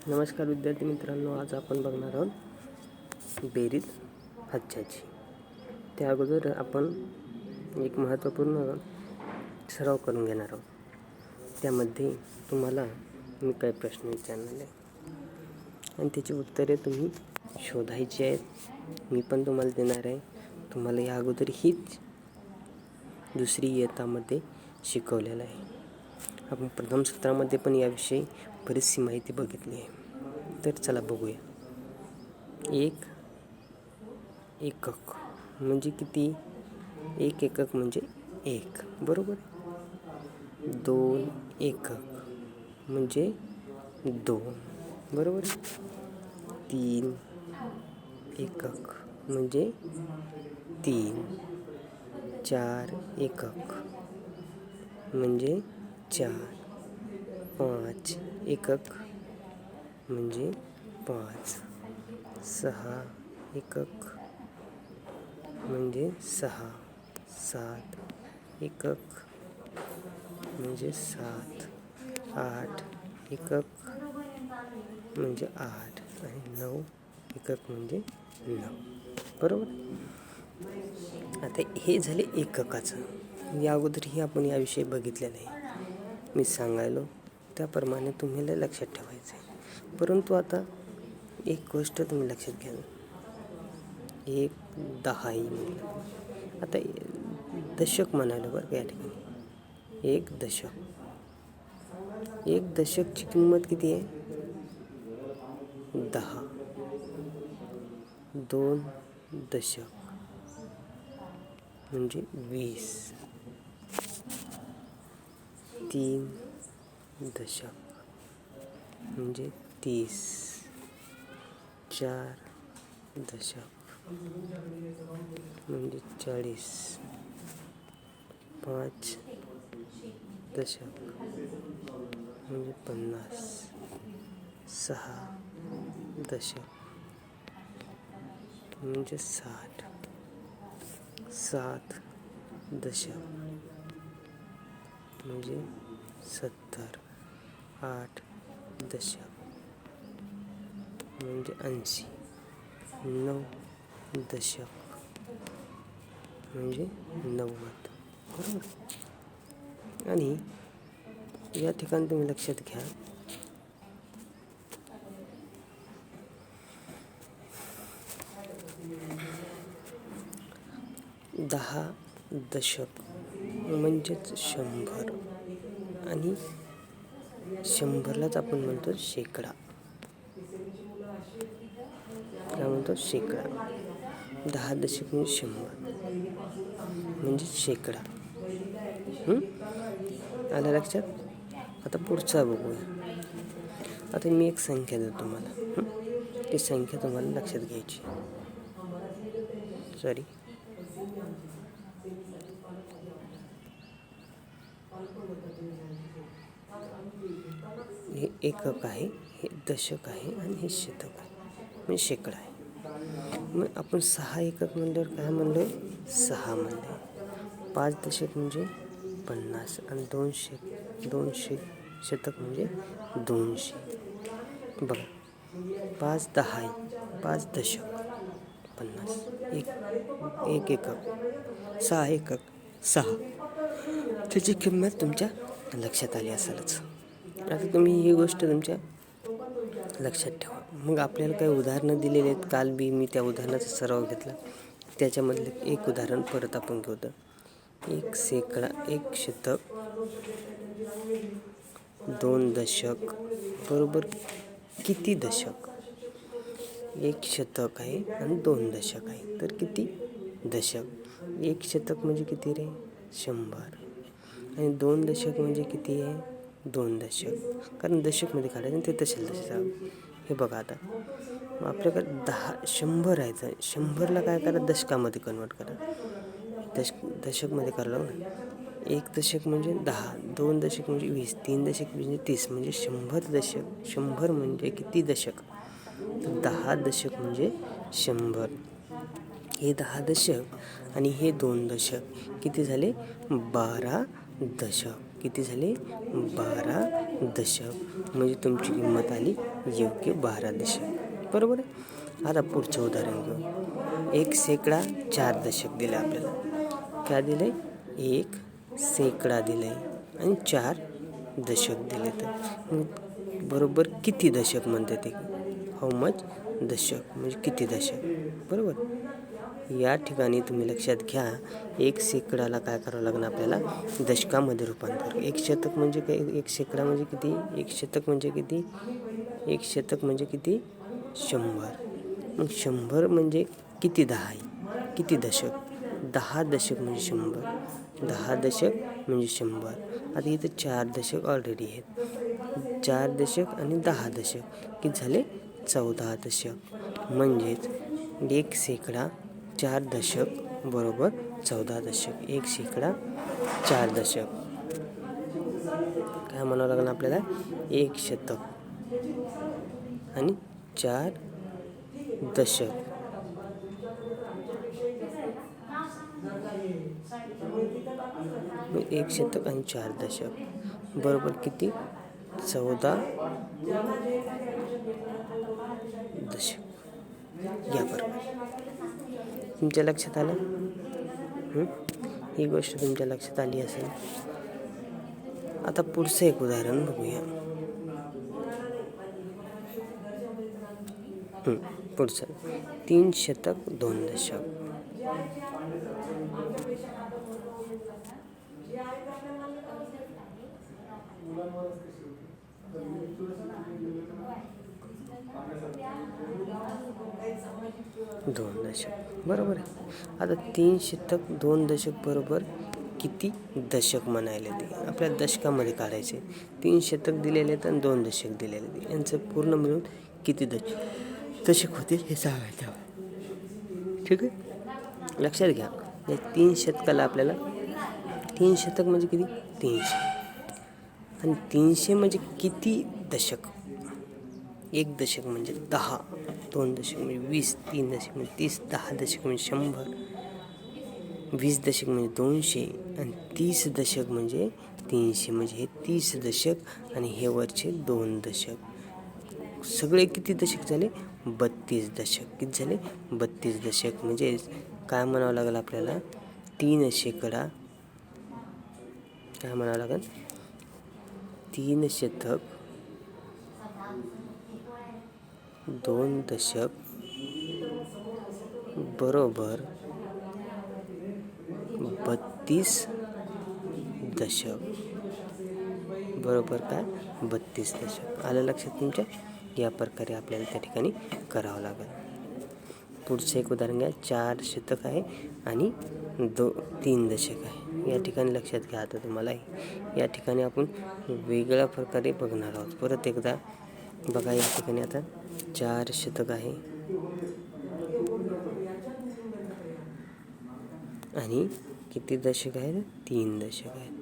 नमस्कार विद्यार्थी मित्रांनो, आज आपण बघणार आहोत बेरीज हातच्याची. त्या अगोदर आपण एक महत्त्वपूर्ण सराव करून घेणार आहोत. त्यामध्ये तुम्हाला मी काही प्रश्न विचारणार आहे आणि त्याची उत्तरे तुम्ही शोधायची आहेत. मी पण तुम्हाला देणार आहे. तुम्हाला या अगोदर हीच दुसरी इयत्तामध्ये शिकवलेलं आहे. आपण प्रथम सत्रामध्ये पण याविषयी बरीचशी माहिती बघितली आहे. तर चला बघूया. एक एकक म्हणजे किती? एक एकक म्हणजे एक, बरोबर. दोन एकक म्हणजे दोन, बरोबर. तीन एकक म्हणजे तीन. चार एकक म्हणजे चार. पाच एकक म्हणजे पाच. सहा एकक म्हणजे सहा. सात एकक म्हणजे सात. आठ एकक म्हणजे आठ आणि नऊ एकक म्हणजे नऊ, बरोबर. आता हे झाले एककाचं. या अगोदरही आपण याविषयी बघितलेलं आहे. मी सांगायलो त्याप्रमाणे तुम्हाला लक्षात ठेवायचं आहे. परंतु आता एक गोष्ट तुम्ही लक्षात घ्या. एक दहाही म्हणलं. आता दशक म्हणालो बरं का या ठिकाणी. एक दशकची किंमत किती आहे? 10. दोन दशक म्हणजे 20. तीन दशक म्हणजे 30. चार दशक म्हणजे 40. पाच दशक म्हणजे 50. सहा दशक म्हणजे 60. सात दशक म्हणजे 70. आठ दशक म्हणजे 80. नऊ दशक म्हणजे 90, बरोबर. आणि या ठिकाणी तुम्ही लक्षात घ्या, दहा दशक म्हणजेच 100 आणि 100लाच आपण म्हणतो शेकडा. काय म्हणतो? शेकडा. 10 दशक म्हणजे 100 म्हणजे शेकडा. आलं लक्षात? आता पुढचा बघूया. आता मी एक संख्या देतो तुम्हाला. ती संख्या तुम्हाला लक्षात घ्यायची. सॉरी, हे एकक आहे, हे दशक आहे आणि हे शतक आहे, म्हणजे शेकडा आहे. मग आपण 6 एकक म्हणल्यावर काय म्हणलो? 6 म्हणले. 5 दशक म्हणजे 50 आणि 200 शतक म्हणजे 200. बघा, 5 10, 5 दशक 50. एक एकक 6 एकक 6. त्याची किंमत तुमच्या लक्षात आली असेलच. आता तुम्ही ही गोष्ट तुमच्या लक्षात ठेवा. मग आपल्याला काही उदाहरणं दिलेली आहेत. काल बी मी त्या उदाहरणाचा सराव घेतला. त्याच्यामधले एक उदाहरण परत आपण घेऊ. एक शेकडा, एक शतक, 2 दशक, बरोबर. किती दशक? एक शतक आहे आणि 2 दशक आहे, तर किती दशक? एक शतक म्हणजे किती रे? 100. आणि 2 दशक म्हणजे किती आहे? 2 दशक. कारण दशकमध्ये काढायचं आणि ते तसेच. हे बघा, आता आपल्याकडे 100 आहे. तर 100ला काय करा? दशकामध्ये कन्वर्ट करा. दशकमध्ये करायला ना. एक दशक म्हणजे 10, 2 दशक म्हणजे 20, 3 दशक म्हणजे 30, म्हणजे 100 दशक. 100 म्हणजे किती दशक? 10 दशक म्हणजे 100. हे 10 दशक आणि हे 2 दशक किती झाले? 12 दशक. किती झाले 12 दशक. म्हणजे तुमची किंमत आली योग्य 12 दशक. बरोबर आहे. आता पुढचं उदाहरण घेऊ. 1 शेकडा 4 दशक दिले आपल्याला. काय दिले? 1 शेकडा दिले आणि 4 दशक दिले. तर बरोबर किती दशक म्हणते ते? हाऊ मच दशक म्हणजे किती दशक. बरोबर. या ठिकाणी तुम्ही लक्षात घ्या, 1 शेकडाला काय करावं लागणार आपल्याला? दशकामध्ये रूपांतर. 1 शतक म्हणजे काय? 1 शेकडा म्हणजे किती? 1 शतक म्हणजे किती? 1 शतक म्हणजे किती? 100. मग 100 म्हणजे किती 10 आहे? किती दशक? 10 दशक म्हणजे 100. 10 दशक म्हणजे 100. आता इथं 4 दशक ऑलरेडी आहेत. 4 दशक आणि 10 दशक किती झाले? 14 दशक. म्हणजेच 1 शेकडा 4 दशक बरोबर 14 दशक. 1 शेकडा 4 दशक. काय म्हणावं लागेल आपल्याला? 1 शतक आणि 4 दशक. मग 1 शतक आणि 4 दशक बरोबर किती? 14 दशक. या प्रकारे तुमच्या लक्षात आलं? ही गोष्ट तुमच्या लक्षात आली असेल. आता पुढचं एक उदाहरण बघूया. पुढचं 3 शतक 2 दशक. दोन दशक बरोबर आहे. आता 3 शतक 2 दशक बरोबर किती दशक म्हणायला ते आपल्याला दशकामध्ये काढायचे. 3 शतक दिलेले आहेत आणि 2 दशक दिलेले आहेत. यांचं पूर्ण मिळून किती दशक होतील हे सांगायचं. ठीक आहे. लक्षात घ्या, या 3 शतकाला आपल्याला 3 शतक म्हणजे किती? 300. आणि 300 म्हणजे किती दशक? 1 दशक म्हणजे 10, 2 दशक म्हणजे 20, 3 दशक म्हणजे 30, 10 दशक म्हणजे 100, 20 दशक म्हणजे 200 आणि 30 दशक म्हणजे 300. म्हणजे हे 30 दशक आणि हे वरचे 2 दशक. सगळे किती दशक झाले? 32 दशक. किती झाले? 32 दशक. म्हणजे काय म्हणावं लागेल आपल्याला? 3 शेकडा काय म्हणावं लागेल? 3 शतक 2 दशक बरोबर 32 दशक. बरोबर काय? 32 दशक. आलं लक्षात तुमच्या? या प्रकारे आपल्याला त्या ठिकाणी करावं लागेल. पुढचं एक उदाहरण घ्या. 4 शतक आहे आणि 3 दशक आहे. या ठिकाणी लक्षात घ्या. आता तुम्हाला या ठिकाणी आपण वेगळ्या प्रकारे बघणार आहोत. परत एकदा बघा. या ठिकाणी आता 4 शतक आहे आणि किती दशक आहेत? 3 दशक आहेत.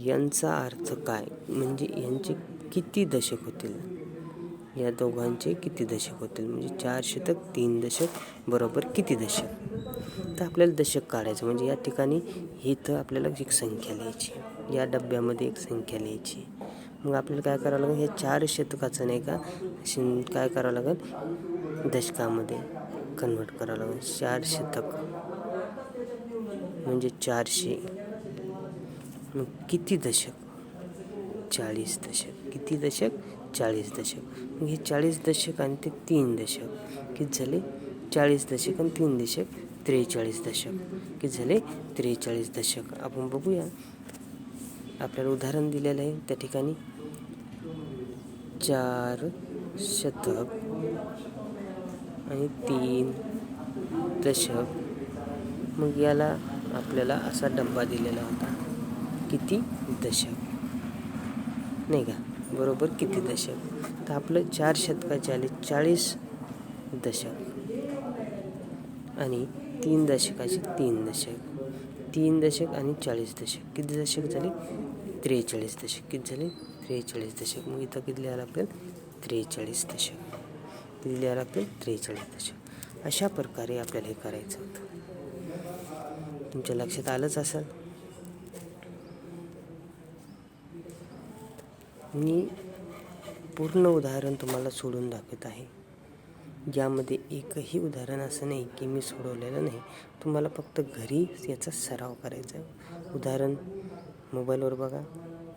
यांचा अर्थ काय? म्हणजे यांचे किती दशक होतील? या दोघांचे किती दशक होतील? म्हणजे 4 शतक 3 दशक बरोबर किती दशक? तर आपल्याला दशक काढायचं. म्हणजे या ठिकाणी इथं आपल्याला एक संख्या लिहायची, या डब्यामध्ये एक संख्या लिहायची. मग आपल्याला काय करावं लागेल? हे 4 शतकाचं नाही का काय करावं लागेल? दशकामध्ये कन्वर्ट करावं लागेल. 4 शतक म्हणजे 400. मग किती दशक? 40 दशक. किती दशक? 40 दशक. मग हे 40 दशक आणि ते 3 दशक किती झाले? 40 दशक आणि 3 दशक 43 दशक. किती झाले? 43 दशक. आपण बघूया. आपल्याला उदाहरण दिलेलं आहे त्या ठिकाणी 4 शतक आणि 3 दशक. मग याला आपल्याला असा डब्बा दिलेला होता. किती दशक? नाही का? बरोबर किती दशक? तर आपलं 4 शतकाचे आले 40 दशक आणि 3 दशकाचे 3 दशक. 3 दशक आणि 40 दशक किती दशक झाले? 43 दशक. किती झाले? 43 दशक. मग इथं किती लिहायला लागेल? 43 दशक. किती लिहायला लागेल? 43 दशक. अशा प्रकारे आपल्याला हे करायचं होतं. तुमच्या लक्षात आलंच असेल. मी पूर्ण उदाहरण तुम्हाला सोडून दाखवत आहे. यामध्ये एकही उदाहरण असं नाही की मी सोडवलेलं नाही. तुम्हाला फक्त घरी याचा सराव करायचा आहे. उदाहरण मोबाईलवर बघा,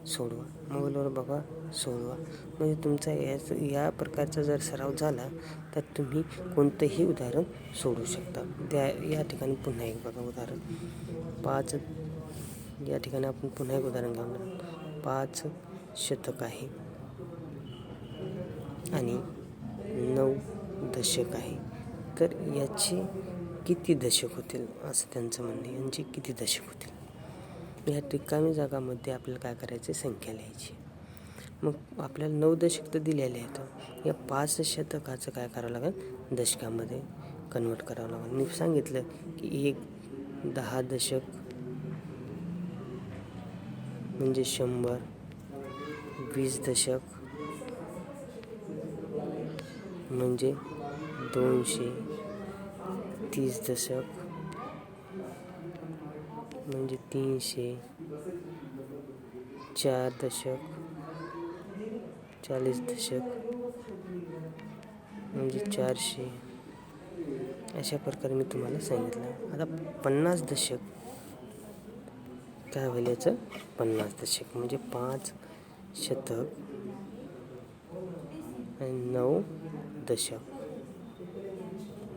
सोडवा, मोबाईलवर बघा, सोडवा. म्हणजे तुमचा या प्रकारचा जर सराव झाला तर तुम्ही कोणतंही उदाहरण सोडवू शकता. या ठिकाणी पुन्हा एक बघा उदाहरण 5. या ठिकाणी आपण पुन्हा एक उदाहरण घेऊन 5 शतक आहे आणि 9 दशक आहे. तर याचे किती दशक होतील असं त्यांचं म्हणणं आहे. यांचे किती दशक होतील. ह्या रिकामी जागामध्ये आपल्याला काय करायचं, संख्या लिहायची. मग आपल्याला 9 दशक तर दिलेले आहेत. या 5 शतकाचं काय करावं लागेल, दशकामध्ये कन्वर्ट करावं लागेल. मी सांगितलं की 10 दशक म्हणजे 100, 20 दशक म्हणजे 200, 30 दशक म्हणजे 300, 4 दशक, 40 दशक म्हणजे 400. अशा प्रकारे मी तुम्हाला सांगितलं. आता 50 दशक काय होईल याचं, 50 दशक म्हणजे 5 शतक आणि 9 दशक.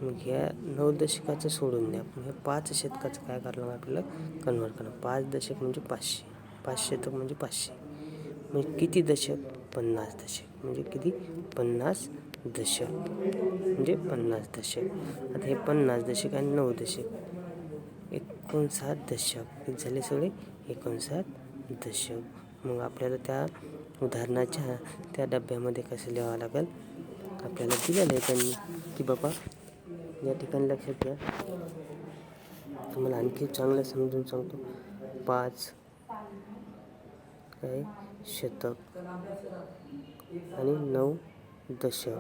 मग ह्या 9 दशकाचं सोडून द्या. पण ह्या 5 शतकाचं काय करावं आपल्याला, कन्वर्ट करणं. 5 दशक म्हणजे 500, 5 शतक म्हणजे 500. म्हणजे किती दशक, 50 दशक. म्हणजे किती, 50 दशक म्हणजे 50 दशक. आता हे 50 दशक आणि 9 दशक 59 दशक. किती झाले सगळे, 59 दशक. मग आपल्याला त्या उदाहरणाच्या त्या डब्यामध्ये कसं लिहावं लागेल, आपल्याला दिलेलं आहे त्यांनी की बाबा या ठिकाणी लक्षात घ्या. तुम्हाला आणखी चांगलं समजून सांगतो. 5 काय शतक आणि 9 दशक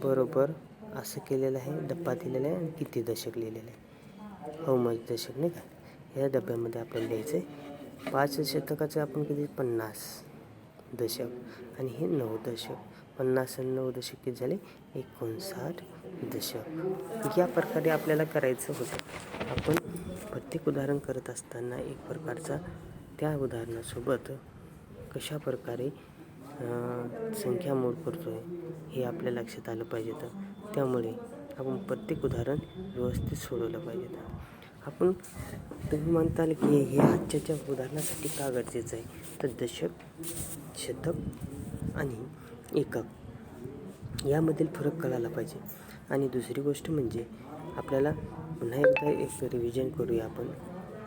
बरोबर असं केलेलं आहे. डब्बा दिलेला आहे आणि किती दशक लिहिलेलं आहे, हाऊ मच दशक, नाही का. या डब्यामध्ये आपल्याला लिहायचं आहे 5 शतकाचं आपण किती, 50 दशक आणि हे 9 दशक. 50 आणि 9 दशक किती झाले, 59 दशक. या प्रकारे आपल्याला करायचं होतं. आपण प्रत्येक उदाहरण करत असताना एक प्रकारचा त्या उदाहरणासोबत कशा प्रकारे संख्या मोड करतो आहे हे आपल्या लक्षात आलं पाहिजे. त्यामुळे आपण प्रत्येक उदाहरण व्यवस्थित सोडवलं पाहिजे. आपण तुम्ही म्हणताल की हे आजच्या उदाहरणासाठी का गरजेचं आहे, तर दशक, शतक आणि एकक यामधील फरक कळायला पाहिजे. आणि दुसरी गोष्ट म्हणजे आपल्याला पुन्हा एकदा एक रिव्हिजन करूया आपण.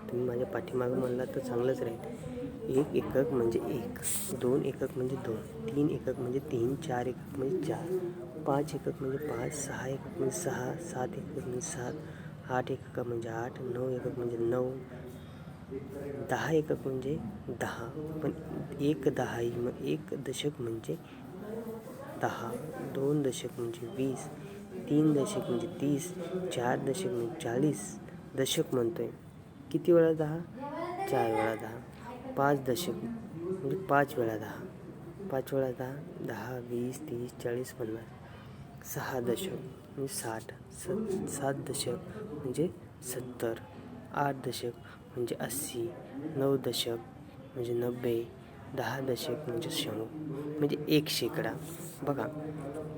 तुम्ही माझ्या पाठीमागं म्हणला तर चांगलंच राहील. 1 एकक म्हणजे 1, 2 एकक म्हणजे 2, 3 एकक म्हणजे 3, 4 एकक म्हणजे 4, 5 एकक म्हणजे 5, 6 एकक म्हणजे 6, 7 एकक म्हणजे 7, 8 एकक म्हणजे 8, 9 एकक म्हणजे 9, 10 एकक म्हणजे 10. पण 1 दशक म्हणजे 10, 2 दशक म्हणजे 20, 3 दशक म्हणजे 30, 4 दशक म्हणजे 40 दशक म्हणतोय. किती वेळा 10, 4 वेळा 10. 5 दशक म्हणजे 5 वेळा 10, 5 वेळा 10, 10, 20, 30, 40, 50. 6 दशक म्हणजे 60, 7 दशक म्हणजे 70, 8 दशक म्हणजे 80, 9 दशक म्हणजे 90, 10 दशक म्हणजे 100 म्हणजे 1 शेकडा. बघा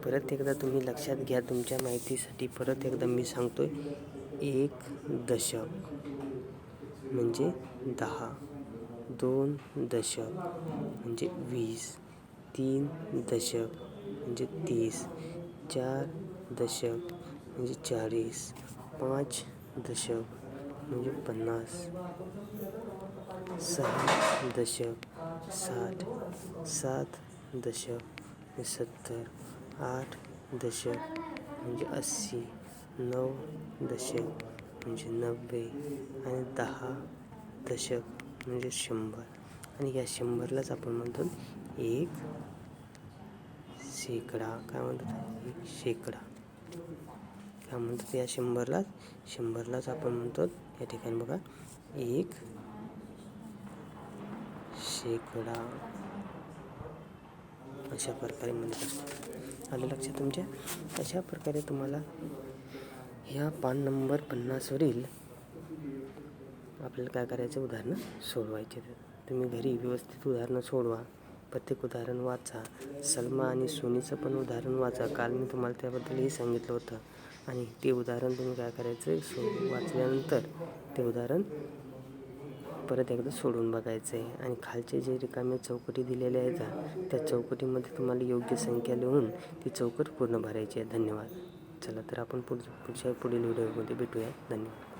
परत एकदा तुम्ही लक्षात घ्या, तुमच्या माहितीसाठी परत एकदा मी सांगतोय. 1 दशक म्हणजे 10, 2 दशक म्हणजे 20, 3 दशक म्हणजे 30, 4 दशक म्हणजे 40, 5 दशक म्हणजे 50, 6 दशक 60, 7 दशक म्हणजे 70, 8 दशक म्हणजे 80, 9 दशक म्हणजे 90 आणि 10 दशक म्हणजे 100. आणि या 100लाच आपण म्हणतो 1 शेकडा. काय म्हणतात, 1 शेकडा. काय म्हणतात या 100लाच आपण म्हणतो या ठिकाणी बघा 1 शेकडा. अशा प्रकारे म्हणत असतो. आलं लक्षात तुमच्या? अशा प्रकारे तुम्हाला ह्या पान नंबर 50वरील आपल्याला काय करायचं, उदाहरणं सोडवायचे. तुम्ही घरी व्यवस्थित उदाहरणं सोडवा, प्रत्येक उदाहरण वाचा. सलमा आणि सोनीचं पण उदाहरण वाचा. काल मी तुम्हाला त्याबद्दलही सांगितलं होतं. आणि ते उदाहरण तुम्ही काय करायचं, वाचल्यानंतर ते उदाहरण परत एकदा सोडून बघायचं आहे. आणि खालचे जे रिकामे चौकटी दिलेले आहेत त्या चौकटीमध्ये तुम्हाला योग्य संख्या लिहून ती चौकट पूर्ण भरायची आहे. धन्यवाद. चला तर आपण पुढील व्हिडिओमध्ये भेटूया. धन्यवाद.